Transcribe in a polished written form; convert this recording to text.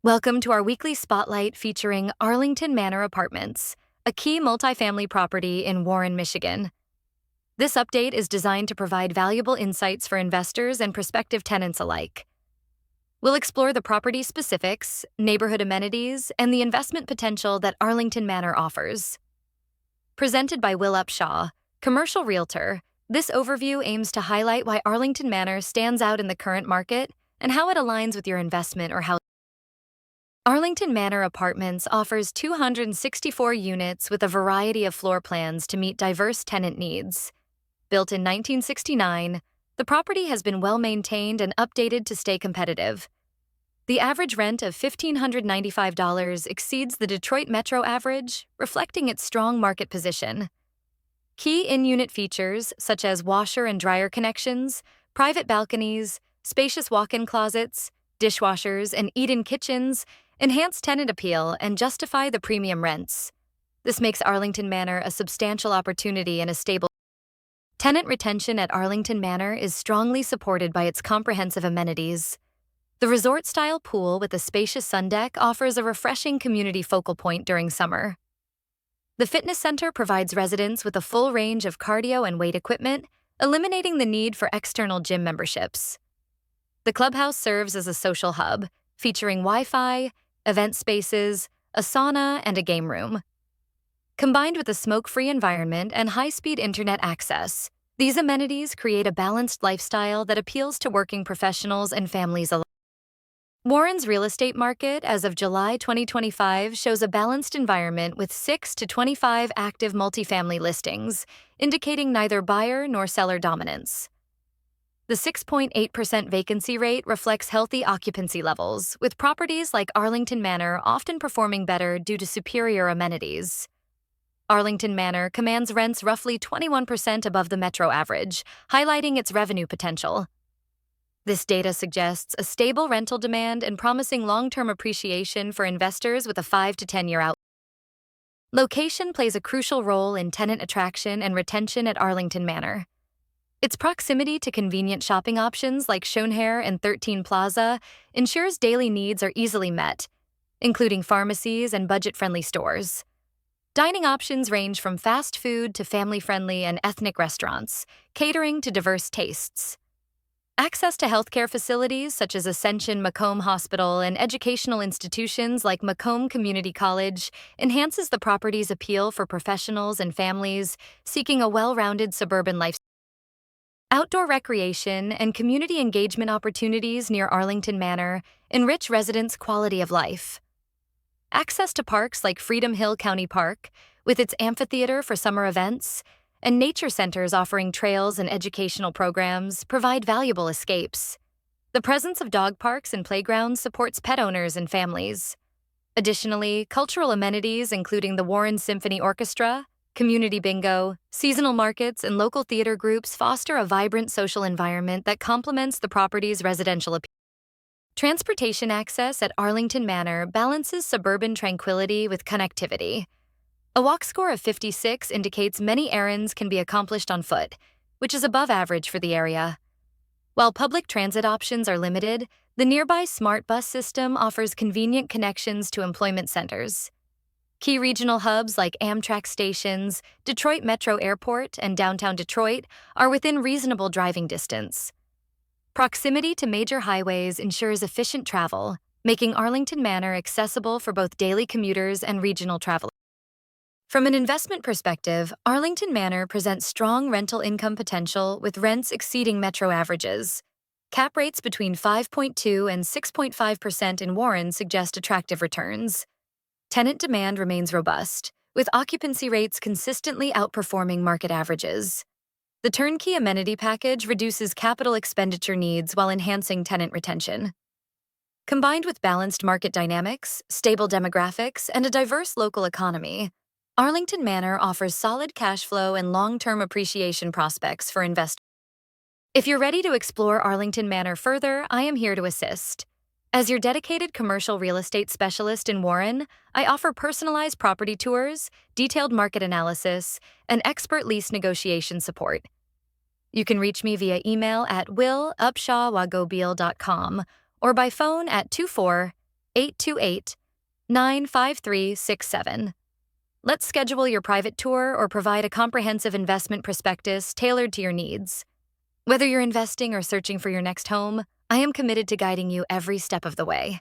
Welcome to our weekly spotlight featuring Arlington Manor Apartments, a key multifamily property in Warren, Michigan. This update is designed to provide valuable insights for investors and prospective tenants alike. We'll explore the property specifics, neighborhood amenities, and the investment potential that Arlington Manor offers. Presented by Will Upshaw, commercial realtor, this overview aims to highlight why Arlington Manor stands out in the current market and how it aligns with your investment or housing. Arlington Manor Apartments offers 264 units with a variety of floor plans to meet diverse tenant needs. Built in 1969, the property has been well maintained and updated to stay competitive. The average rent of $1,595 exceeds the Detroit metro average, reflecting its strong market position. Key in-unit features, such as washer and dryer connections, private balconies, spacious walk-in closets, dishwashers, and eat-in kitchens, enhance tenant appeal and justify the premium rents. This makes Arlington Manor a substantial opportunity and a stable. Tenant retention at Arlington Manor is strongly supported by its comprehensive amenities. The resort-style pool with a spacious sun deck offers a refreshing community focal point during summer. The fitness center provides residents with a full range of cardio and weight equipment, eliminating the need for external gym memberships. The clubhouse serves as a social hub, featuring Wi-Fi, event spaces, a sauna, and a game room. Combined with a smoke-free environment and high-speed internet access, these amenities create a balanced lifestyle that appeals to working professionals and families alike. Warren's real estate market as of July 2025 shows a balanced environment with 6 to 25 active multifamily listings, indicating neither buyer nor seller dominance. The 6.8% vacancy rate reflects healthy occupancy levels, with properties like Arlington Manor often performing better due to superior amenities. Arlington Manor commands rents roughly 21% above the metro average, highlighting its revenue potential. This data suggests a stable rental demand and promising long-term appreciation for investors with a 5 to 10-year outlook. Location plays a crucial role in tenant attraction and retention at Arlington Manor. Its proximity to convenient shopping options like Schoenherr and 13 Plaza ensures daily needs are easily met, including pharmacies and budget-friendly stores. Dining options range from fast food to family-friendly and ethnic restaurants, catering to diverse tastes. Access to healthcare facilities such as Ascension Macomb Hospital and educational institutions like Macomb Community College enhances the property's appeal for professionals and families seeking a well-rounded suburban lifestyle. Outdoor recreation and community engagement opportunities near Arlington Manor enrich residents' quality of life. Access to parks like Freedom Hill County Park, with its amphitheater for summer events, and nature centers offering trails and educational programs provide valuable escapes. The presence of dog parks and playgrounds supports pet owners and families. Additionally, cultural amenities including the Warren Symphony Orchestra, community bingo, seasonal markets, and local theater groups foster a vibrant social environment that complements the property's residential appeal. Transportation access at Arlington Manor balances suburban tranquility with connectivity. A walk score of 56 indicates many errands can be accomplished on foot, which is above average for the area. While public transit options are limited, the nearby smart bus system offers convenient connections to employment centers. Key regional hubs like Amtrak stations, Detroit Metro Airport, and downtown Detroit are within reasonable driving distance. Proximity to major highways ensures efficient travel, making Arlington Manor accessible for both daily commuters and regional travelers. From an investment perspective, Arlington Manor presents strong rental income potential with rents exceeding metro averages. Cap rates between 5.2 and 6.5% in Warren suggest attractive returns. Tenant demand remains robust, with occupancy rates consistently outperforming market averages. The turnkey amenity package reduces capital expenditure needs while enhancing tenant retention. Combined with balanced market dynamics, stable demographics, and a diverse local economy, Arlington Manor offers solid cash flow and long-term appreciation prospects for investors. If you're ready to explore Arlington Manor further, I am here to assist. As your dedicated commercial real estate specialist in Warren, I offer personalized property tours, detailed market analysis, and expert lease negotiation support. You can reach me via email at will@upshawwagobeal.com or by phone at 828 95367. Let's schedule your private tour or provide a comprehensive investment prospectus tailored to your needs. Whether you're investing or searching for your next home, I am committed to guiding you every step of the way.